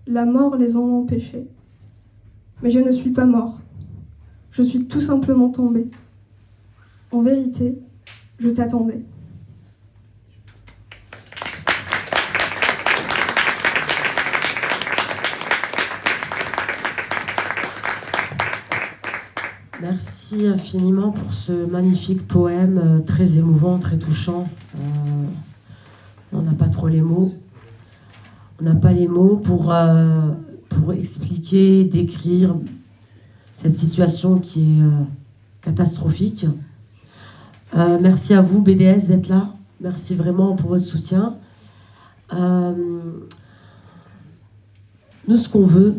La mort les en empêchait. Mais je ne suis pas mort. Je suis tout simplement tombé. En vérité, je t'attendais. Merci infiniment pour ce magnifique poème, très émouvant, très touchant. On n'a pas trop les mots. On n'a pas les mots pour expliquer, décrire cette situation qui est catastrophique. Merci à vous, BDS, d'être là. Merci vraiment pour votre soutien. Nous, ce qu'on veut,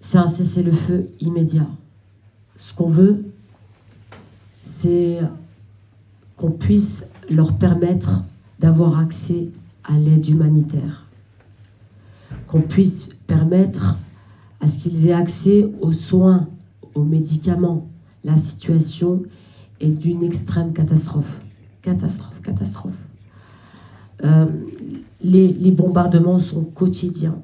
c'est un cessez-le-feu immédiat. Ce qu'on veut, c'est qu'on puisse leur permettre d'avoir accès à l'aide humanitaire. Qu'on puisse permettre à ce qu'ils aient accès aux soins, aux médicaments. La situation est d'une extrême catastrophe. Catastrophe. Les bombardements sont quotidiens.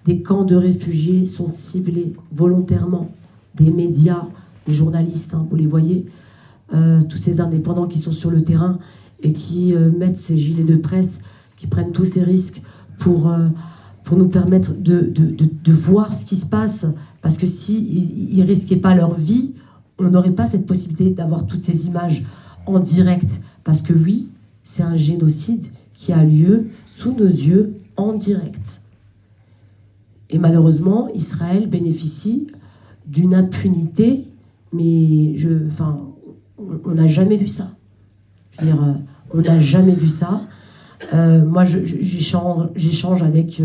Des camps de réfugiés sont ciblés volontairement. Des médias, les journalistes, vous les voyez, tous ces indépendants qui sont sur le terrain et qui mettent ces gilets de presse, qui prennent tous ces risques pour nous permettre de voir ce qui se passe. Parce que s'ils ne risquaient pas leur vie, on n'aurait pas cette possibilité d'avoir toutes ces images en direct. Parce que oui, c'est un génocide qui a lieu sous nos yeux en direct. Et malheureusement, Israël bénéficie d'une impunité, mais on n'a jamais vu ça. Je veux dire, on n'a jamais vu ça. Moi, j'échange avec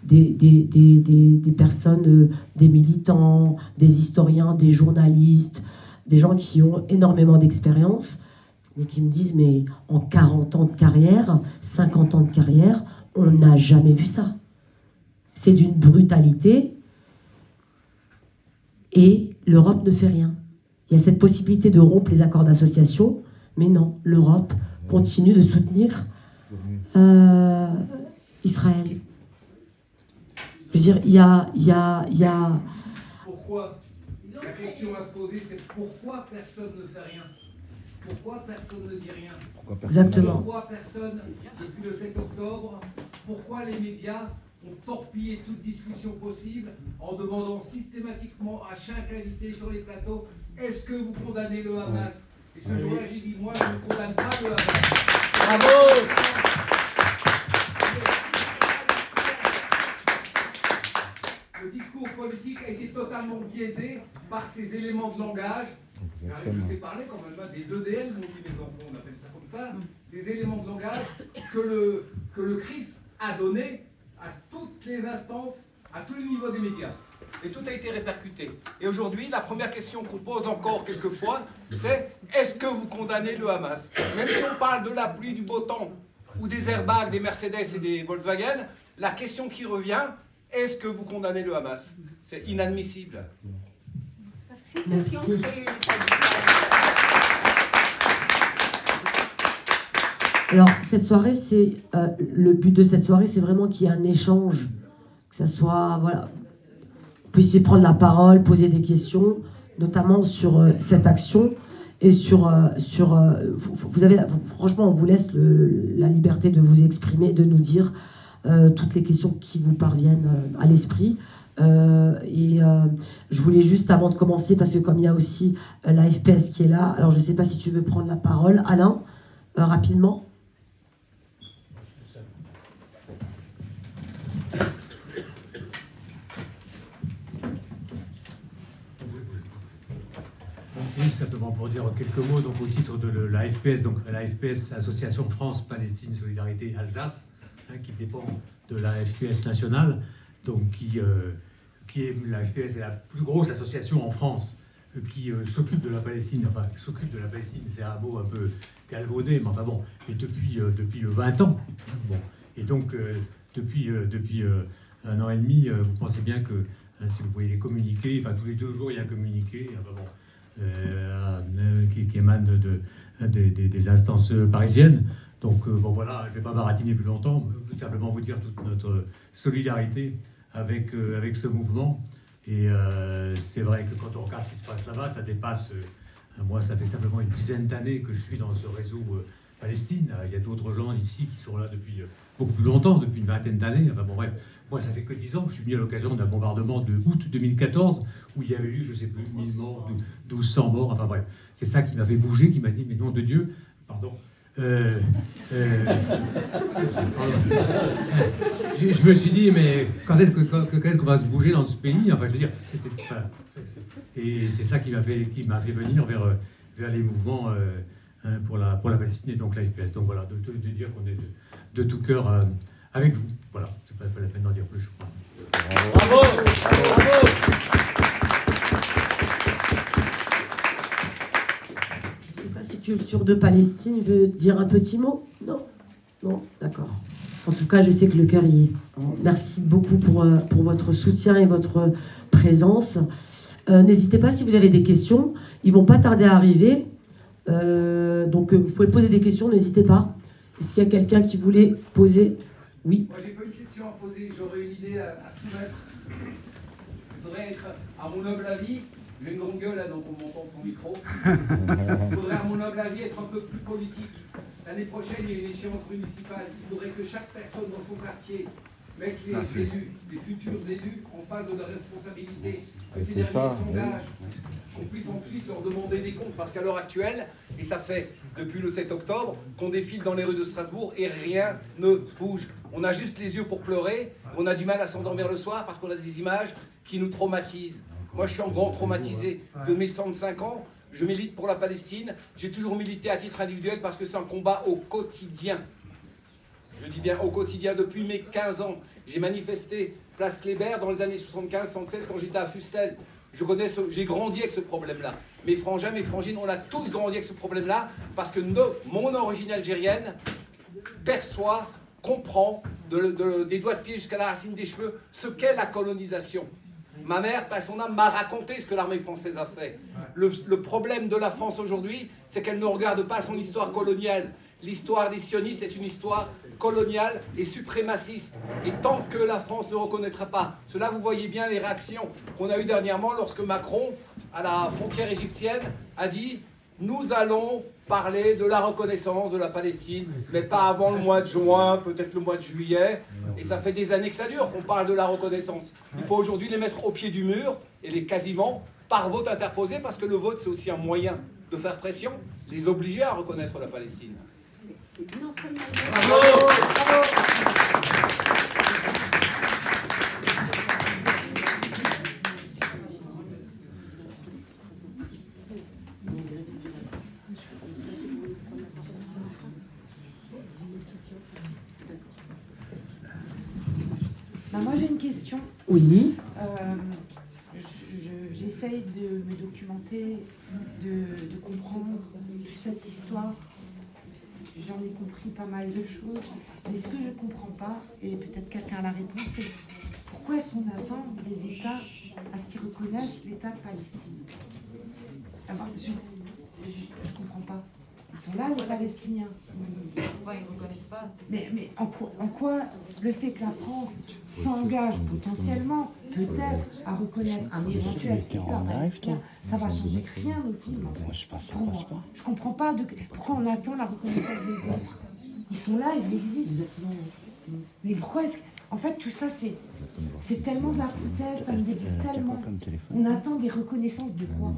des personnes, des militants, des historiens, des journalistes, des gens qui ont énormément d'expérience, mais qui me disent, mais en 40 ans de carrière, 50 ans de carrière, on n'a jamais vu ça. C'est d'une brutalité et l'Europe ne fait rien. Il y a cette possibilité de rompre les accords d'association, mais non, l'Europe continue de soutenir Israël. Je veux dire, il y a... Pourquoi? La question à se poser, c'est pourquoi personne ne fait rien? Pourquoi personne ne dit rien? Exactement. Pourquoi personne, depuis le 7 octobre, pourquoi les médias ont torpillé toute discussion possible en demandant systématiquement à chaque invité sur les plateaux, est-ce que vous condamnez le Hamas? Et ce jour-là, j'ai dit, moi, je ne condamne pas le Hamas. Bravo! Le discours politique a été totalement biaisé par ces éléments de langage. Je sais parler quand même, des EDL, m'ont dit mes enfants, on appelle ça comme ça, des éléments de langage que le CRIF a donné à toutes les instances, à tous les niveaux des médias. Et tout a été répercuté. Et aujourd'hui, la première question qu'on pose encore quelquefois, c'est est-ce que vous condamnez le Hamas? Même si on parle de la pluie, du beau temps, ou des airbags, des Mercedes et des Volkswagen, la question qui revient, est-ce que vous condamnez le Hamas? C'est inadmissible. Merci. Alors, cette soirée, c'est le but de cette soirée, c'est vraiment qu'il y ait un échange, que ça soit, voilà, vous puissiez prendre la parole, poser des questions, notamment sur cette action et vous avez, franchement, on vous laisse la liberté de vous exprimer, de nous dire toutes les questions qui vous parviennent à l'esprit. Je voulais juste, avant de commencer, parce que comme il y a aussi la FPS qui est là, alors je ne sais pas si tu veux prendre la parole, Alain, rapidement. Oui, simplement pour dire quelques mots donc, au titre de la FPS, donc la FPS, Association France-Palestine Solidarité Alsace, qui dépend de la FPS nationale, donc qui est la FPS est la plus grosse association en France qui s'occupe de la Palestine, enfin s'occupe de la Palestine, c'est un mot un peu galvaudé, mais enfin bon, et depuis 20 ans. Bon, et donc depuis 1 an et demi, vous pensez bien que si vous voyez les communiqués, enfin tous les 2 jours il y a un communiqué, enfin bon, qui émane des instances parisiennes. Donc bon voilà, je ne vais pas baratiner plus longtemps, je veux simplement vous dire toute notre solidarité avec ce mouvement. Et c'est vrai que quand on regarde ce qui se passe là-bas, ça dépasse... moi, ça fait simplement une dizaine d'années que je suis dans ce réseau Palestine. Il y a d'autres gens ici qui sont là depuis beaucoup plus longtemps, depuis une vingtaine d'années. Enfin bon, bref, moi, ça fait que 10 ans que je suis venu à l'occasion d'un bombardement de août 2014, où il y avait eu, je ne sais plus, 1000 morts, 1200 morts. Enfin bref, c'est ça qui m'a fait bouger, qui m'a dit, mais nom de Dieu, pardon... je me suis dit, mais quand est-ce qu'on va se bouger dans ce pays? Enfin, je veux dire, et c'est ça qui m'a fait venir vers les mouvements pour la Palestine et donc la FPS. Donc voilà, de dire qu'on est de tout cœur avec vous. Voilà, c'est pas la peine d'en dire plus, je crois. Bravo, bravo. Si Culture de Palestine veut dire un petit mot? Non? Non? D'accord. En tout cas, je sais que le cœur y est. Merci beaucoup pour votre soutien et votre présence. N'hésitez pas si vous avez des questions. Ils ne vont pas tarder à arriver. Donc, vous pouvez poser des questions, n'hésitez pas. Est-ce qu'il y a quelqu'un qui voulait poser? Oui. Moi, j'ai pas une question à poser, j'aurais une idée à soumettre. Je voudrais être, à mon humble avis, j'ai une grande gueule, là, donc on m'entend son micro. Il faudrait, à mon humble avis, être un peu plus politique. L'année prochaine, il y a une échéance municipale. Il faudrait que chaque personne dans son quartier mette les élus, les futurs élus, en face de la responsabilité. Que ces derniers s'engagent, qu'on puisse ensuite leur demander des comptes. Parce qu'à l'heure actuelle, et ça fait depuis le 7 octobre, qu'on défile dans les rues de Strasbourg et rien ne bouge. On a juste les yeux pour pleurer, on a du mal à s'endormir le soir parce qu'on a des images qui nous traumatisent. Moi, je suis un grand traumatisé. De mes 65 ans, je milite pour la Palestine. J'ai toujours milité à titre individuel parce que c'est un combat au quotidien. Je dis bien au quotidien depuis mes 15 ans. J'ai manifesté place Kléber dans les années 75-76 quand j'étais à Fustel. J'ai grandi avec ce problème-là. Mes frangins, mes frangines, on a tous grandi avec ce problème-là parce que mon origine algérienne perçoit, comprend des doigts de pied jusqu'à la racine des cheveux ce qu'est la colonisation. Ma mère, par son âme, m'a raconté ce que l'armée française a fait. Le problème de la France aujourd'hui, c'est qu'elle ne regarde pas son histoire coloniale. L'histoire des sionistes, c'est une histoire coloniale et suprémaciste. Et tant que la France ne reconnaîtra pas, cela vous voyez bien les réactions qu'on a eues dernièrement lorsque Macron, à la frontière égyptienne, a dit « Nous allons parler de la reconnaissance de la Palestine, mais pas avant le mois de juin, peut-être le mois de juillet. » Et ça fait des années que ça dure qu'on parle de la reconnaissance. Il faut aujourd'hui les mettre au pied du mur, et les quasiment par vote interposé, parce que le vote c'est aussi un moyen de faire pression, les obliger à reconnaître la Palestine. Bravo. Moi j'ai une question. Oui. J'essaye de me documenter, de comprendre cette histoire. J'en ai compris pas mal de choses. Mais ce que je ne comprends pas, et peut-être quelqu'un a la réponse, c'est pourquoi est-ce qu'on attend les États à ce qu'ils reconnaissent l'État de Palestine? Alors, je ne comprends pas. Ils sont là, les Palestiniens. Pourquoi ils ne reconnaissent pas? Mais en quoi le fait que la France s'engage potentiellement, peut-être, à reconnaître un éventuel État palestinien, ça va changer rien au film. Pour moi. Je ne comprends pas pourquoi on attend la reconnaissance des autres. Ils sont là, ils existent. Mais pourquoi est-ce que... En fait, tout ça, c'est tellement de la foutaise, ça me dégoûte tellement. On attend des reconnaissances de quoi?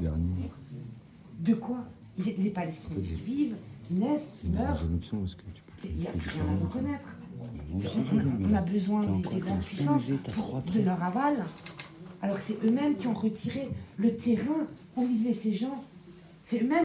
De quoi? Les Palestiniens qui vivent, ils naissent, ils meurent. Il n'y a plus rien à reconnaître. On a besoin des grandes puissances de leur aval, alors que c'est eux-mêmes qui ont retiré le terrain où vivaient ces gens. C'est eux-mêmes